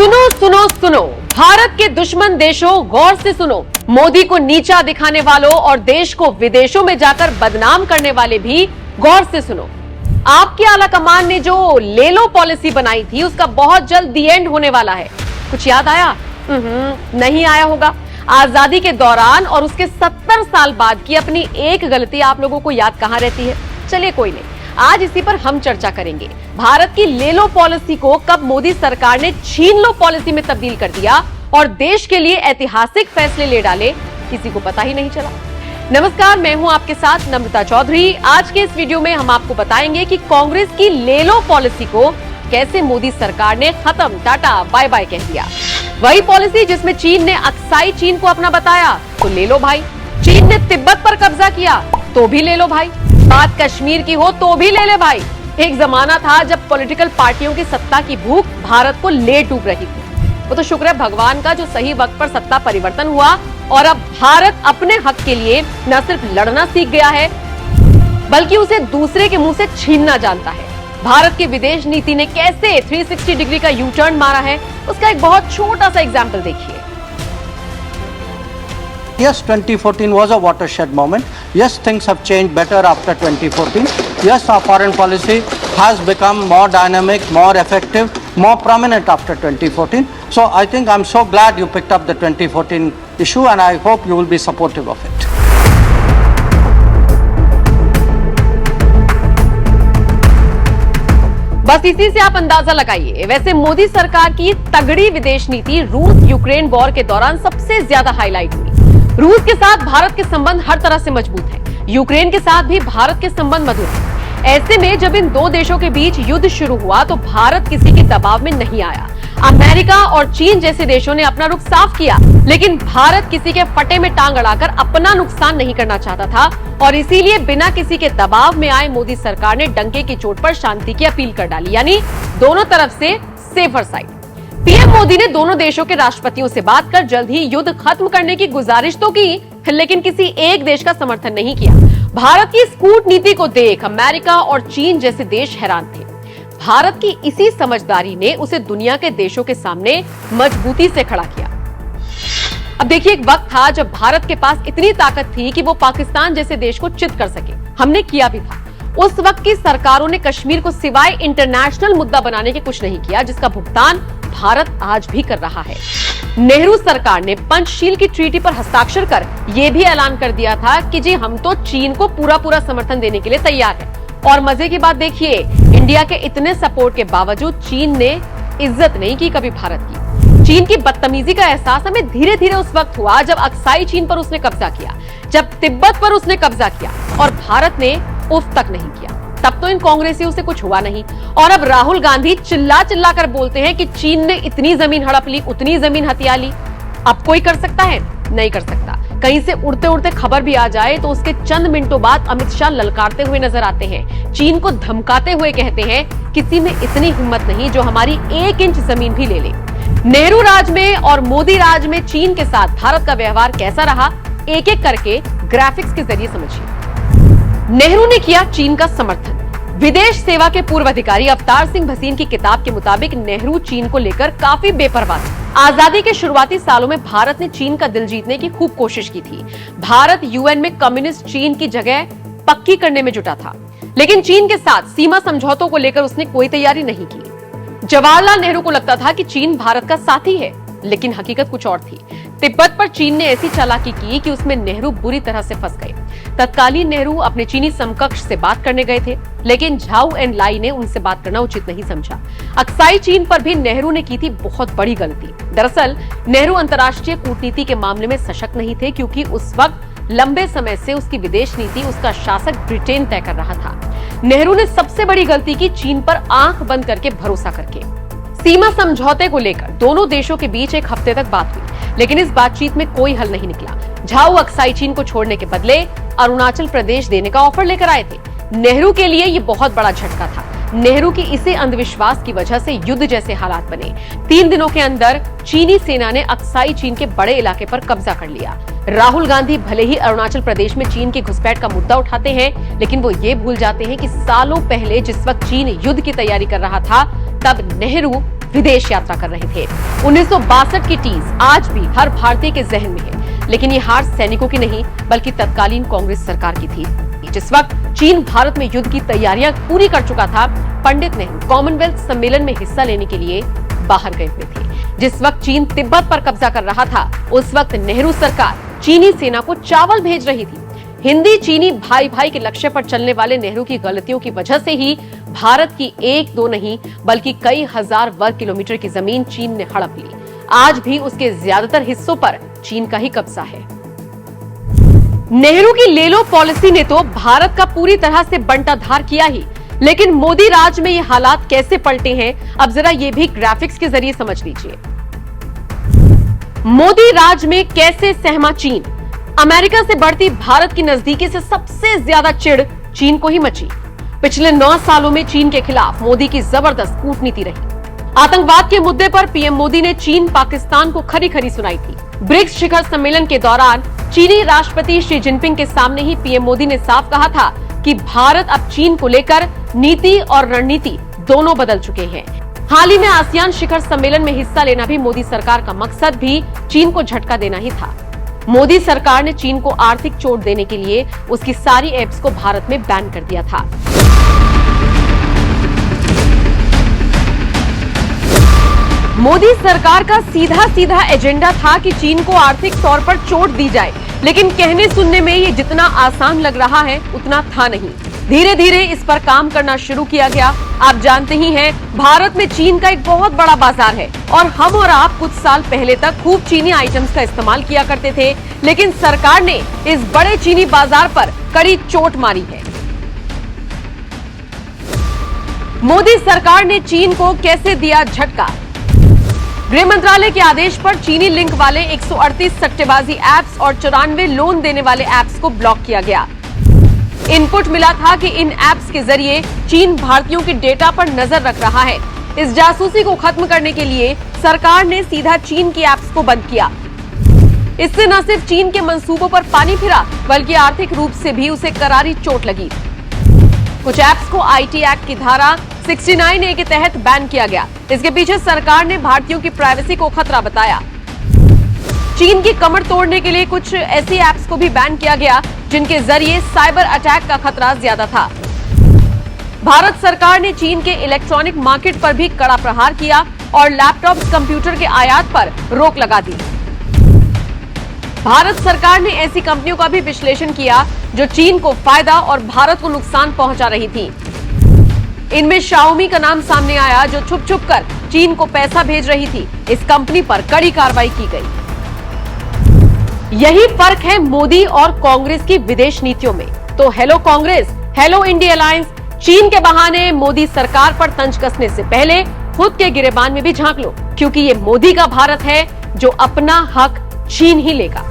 सुनो सुनो सुनो, भारत के दुश्मन देशों गौर से सुनो। मोदी को नीचा दिखाने वालों और देश को विदेशों में जाकर बदनाम करने वाले भी गौर से सुनो। आपकी आला कमान ने जो ले लो पॉलिसी बनाई थी उसका बहुत जल्द दी एंड होने वाला है। कुछ याद आया? नहीं आया होगा। आजादी के दौरान और उसके 70 साल बाद की अपनी एक गलती आप लोगों को याद कहां रहती है? चलिए कोई नहीं, आज इसी पर हम चर्चा करेंगे। भारत की ले लो पॉलिसी को कब मोदी सरकार ने छीन लो पॉलिसी में तब्दील कर दिया और देश के लिए ऐतिहासिक फैसले ले डाले, किसी को पता ही नहीं चला। नमस्कार, मैं हूं आपके साथ नम्रता चौधरी। आज के इस वीडियो में हम आपको बताएंगे कि कांग्रेस की ले लो पॉलिसी को कैसे मोदी सरकार ने खत्म, टाटा बाय बाय कह दिया। वही पॉलिसी जिसमें चीन ने अक्साई चीन को अपना बताया तो ले लो भाई, चीन ने तिब्बत पर कब्जा किया तो भी ले लो भाई, बात कश्मीर की हो तो भी ले ले भाई। एक जमाना था जब पॉलिटिकल पार्टियों की सत्ता की भूख भारत को ले डूब रही थी। वो तो शुक्र है भगवान का जो सही वक्त पर सत्ता परिवर्तन हुआ और अब भारत अपने हक के लिए न सिर्फ लड़ना सीख गया है बल्कि उसे दूसरे के मुंह से छीनना जानता है। भारत की विदेश नीति ने कैसे 360 डिग्री का यू टर्न मारा है, उसका एक बहुत छोटा सा एग्जाम्पल देखिए। Yes, 2014 was a watershed moment. Yes, things have changed better after 2014. Yes, our foreign policy has become more dynamic, more effective, more prominent after 2014. So I think I'm so glad you picked up the 2014 issue and I hope you will be supportive of it. बस इसी से आप अंदाजा लगाइए। वैसे मोदी सरकार की तगड़ी विदेश नीति रूस यूक्रेन वॉर के दौरान सबसे ज्यादा हाईलाइट हुई। रूस के साथ भारत के संबंध हर तरह से मजबूत हैं। यूक्रेन के साथ भी भारत के संबंध मधुर हैं। ऐसे में जब इन दो देशों के बीच युद्ध शुरू हुआ तो भारत किसी के दबाव में नहीं आया। अमेरिका और चीन जैसे देशों ने अपना रुख साफ किया, लेकिन भारत किसी के फटे में टांग अड़ाकर अपना नुकसान नहीं करना चाहता था और इसीलिए बिना किसी के दबाव में आए मोदी सरकार ने डंके की चोट पर शांति की अपील कर डाली, यानी दोनों तरफ से सेफर साइड। पीएम मोदी ने दोनों देशों के राष्ट्रपतियों से बात कर जल्द ही युद्ध खत्म करने की गुजारिश तो की, लेकिन किसी एक देश का समर्थन नहीं किया। भारत की इस कूटनीति को देख अमेरिका और चीन जैसे देश हैरान थे। भारत की इसी समझदारी ने उसे दुनिया के देशों के सामने मजबूती से खड़ा किया। अब देखिए, एक वक्त था जब भारत के पास इतनी ताकत थी कि वो पाकिस्तान जैसे देश को चित कर सके। हमने किया भी था। उस वक्त की सरकारों ने कश्मीर को सिवाय इंटरनेशनल मुद्दा बनाने के कुछ नहीं किया, जिसका भुगतान भारत आज भी कर रहा है। नेहरू सरकार ने पंचशील की ट्रीटी पर हस्ताक्षर कर यह भी ऐलान कर दिया था कि जी हम तो चीन को पूरा समर्थन देने के लिए तैयार हैं। और मजे की बात देखिए, इंडिया के इतने सपोर्ट के बावजूद चीन ने इज्जत नहीं की कभी भारत की। चीन की बदतमीजी का एहसास हमें धीरे धीरे उस वक्त हुआ जब अक्साई चीन पर उसने कब्जा किया, जब तिब्बत पर उसने कब्जा किया और भारत ने उफ तक नहीं किया। तब तो इन कांग्रेसियों से कुछ हुआ नहीं और अब राहुल गांधी चिल्ला चिल्ला कर बोलते हैं कि चीन ने इतनी जमीन हड़प ली, उतनी जमीन हथिया ली। अब कोई कर सकता है? नहीं कर सकता। कहीं से उड़ते उड़ते खबर भी आ जाए तो उसके चंद मिनटों बाद अमित शाह ललकारते हुए नजर आते हैं, चीन को धमकाते हुए कहते हैं किसी में इतनी हिम्मत नहीं जो हमारी 1 इंच जमीन भी ले ले। नेहरू राज में और मोदी राज में चीन के साथ भारत का व्यवहार कैसा रहा, एक एक करके ग्राफिक्स के जरिए समझिए। नेहरू ने किया चीन का समर्थन। विदेश सेवा के पूर्व अधिकारी अवतार सिंह भसीन की किताब के मुताबिक नेहरू चीन को लेकर काफी बेपरवाह थे। आजादी के शुरुआती सालों में भारत ने चीन का दिल जीतने की खूब कोशिश की थी। भारत यूएन में कम्युनिस्ट चीन की जगह पक्की करने में जुटा था, लेकिन चीन के साथ सीमा समझौतों को लेकर उसने कोई तैयारी नहीं की। जवाहरलाल नेहरू को लगता था कि चीन भारत का साथी है, लेकिन हकीकत कुछ और थी। तिब्बत पर चीन ने ऐसी चालाकी की कि उसमें नेहरू बुरी तरह से फंस गए। तत्कालीन नेहरू अपने चीनी समकक्ष से बात करने गए थे, लेकिन झाऊ एंड लाई ने उनसे बात करना उचित नहीं समझा। अक्साई चीन पर भी नेहरू ने की थी बहुत बड़ी गलती। दरअसल नेहरू अंतर्राष्ट्रीय कूटनीति के मामले में सशक्त नहीं थे, क्योंकि उस वक्त लंबे समय से उसकी विदेश नीति उसका शासक ब्रिटेन तय कर रहा था। नेहरू ने सबसे बड़ी गलती की चीन पर आंख बंद करके भरोसा करके। सीमा समझौते को लेकर दोनों देशों के बीच एक हफ्ते तक बात हुई, लेकिन इस बातचीत में कोई हल नहीं निकला। झाऊ अक्साई चीन को छोड़ने के बदले अरुणाचल प्रदेश देने का ऑफर लेकर आए थे। नेहरू के लिए ये बहुत बड़ा झटका था। नेहरू की इसी अंधविश्वास की वजह से युद्ध जैसे हालात बने। 3 दिनों के अंदर चीनी सेना ने अक्साई चीन के बड़े इलाके पर कब्जा कर लिया। राहुल गांधी भले ही अरुणाचल प्रदेश में चीन की घुसपैठ का मुद्दा उठाते हैं, लेकिन वो ये भूल जाते हैं कि सालों पहले जिस वक्त चीन युद्ध की तैयारी कर रहा था, तब नेहरू विदेश यात्रा कर रहे थे। 1962 की टीज आज भी हर भारतीय के जहन में है, लेकिन ये हार सैनिकों की नहीं बल्कि तत्कालीन कांग्रेस सरकार की थी। जिस वक्त चीन भारत में युद्ध की तैयारियां पूरी कर चुका था, पंडित नेहरू कॉमनवेल्थ सम्मेलन में हिस्सा लेने के लिए बाहर गए हुए थे। जिस वक्त चीन तिब्बत पर कब्जा कर रहा था, उस वक्त नेहरू सरकार चीनी सेना को चावल भेज रही थी। हिंदी चीनी भाई भाई के लक्ष्य पर चलने वाले नेहरू की गलतियों की वजह से ही भारत की एक दो नहीं बल्कि कई हजार वर्ग किलोमीटर की जमीन चीन ने हड़प ली। आज भी उसके ज्यादातर हिस्सों पर चीन का ही कब्जा है। नेहरू की ले लो पॉलिसी ने तो भारत का पूरी तरह से बंटाधार किया ही, लेकिन मोदी राज में ये हालात कैसे पलटे हैं, अब जरा ये भी ग्राफिक्स के जरिए समझ लीजिए। मोदी राज में कैसे सहमा चीन। अमेरिका से बढ़ती भारत की नजदीकी से सबसे ज्यादा चिढ़ चीन को ही मची। पिछले 9 सालों में चीन के खिलाफ मोदी की जबरदस्त कूटनीति रही। आतंकवाद के मुद्दे पर पीएम मोदी ने चीन पाकिस्तान को खरी खरी सुनाई थी। ब्रिक्स शिखर सम्मेलन के दौरान चीनी राष्ट्रपति शी जिनपिंग के सामने ही पीएम मोदी ने साफ कहा था कि भारत अब चीन को लेकर नीति और रणनीति दोनों बदल चुके हैं। हाल ही में आसियान शिखर सम्मेलन में हिस्सा लेना भी मोदी सरकार का मकसद भी चीन को झटका देना ही था। मोदी सरकार ने चीन को आर्थिक चोट देने के लिए उसकी सारी एप्स को भारत में बैन कर दिया था। मोदी सरकार का सीधा एजेंडा था कि चीन को आर्थिक तौर पर चोट दी जाए, लेकिन कहने सुनने में ये जितना आसान लग रहा है उतना था नहीं। धीरे धीरे इस पर काम करना शुरू किया गया। आप जानते ही हैं, भारत में चीन का एक बहुत बड़ा बाजार है और हम और आप कुछ साल पहले तक खूब चीनी आइटम्स का इस्तेमाल किया करते थे, लेकिन सरकार ने इस बड़े चीनी बाजार पर कड़ी चोट मारी है। मोदी सरकार ने चीन को कैसे दिया झटका। गृह मंत्रालय के आदेश पर चीनी लिंक वाले 138 सट्टेबाजी एप्स और 94 लोन देने वाले एप्स को ब्लॉक किया गया। इनपुट मिला था कि इन एप्स के जरिए चीन भारतीयों के डेटा पर नजर रख रहा है। इस जासूसी को खत्म करने के लिए सरकार ने सीधा चीन की एप्स को बंद किया। इससे न सिर्फ चीन के मंसूबों पर पानी फिरा, बल्कि आर्थिक रूप से भी उसे करारी चोट लगी। कुछ एप्स को आईटी एक्ट की धारा 69A के तहत बैन किया गया। इसके पीछे सरकार ने भारतीयों की प्राइवेसी को खतरा बताया। चीन की कमर तोड़ने के लिए कुछ ऐसी एप्स को भी बैन किया गया जिनके जरिए साइबर अटैक का खतरा ज्यादा था। भारत सरकार ने चीन के इलेक्ट्रॉनिक मार्केट पर भी कड़ा प्रहार किया और लैपटॉप कंप्यूटर के आयात पर रोक लगा दी। भारत सरकार ने ऐसी कंपनियों का भी विश्लेषण किया जो चीन को फायदा और भारत को नुकसान पहुंचा रही थी। इनमें शाओमी का नाम सामने आया, जो छुप छुप कर चीन को पैसा भेज रही थी। इस कंपनी पर कड़ी कार्रवाई की गई। यही फर्क है मोदी और कांग्रेस की विदेश नीतियों में। तो hello Congress, hello India alliance, चीन के बहाने मोदी सरकार पर तंज कसने से पहले खुद के गिरेबान में भी झांक लो, क्योंकि ये मोदी का भारत है जो अपना हक छीन ही लेगा।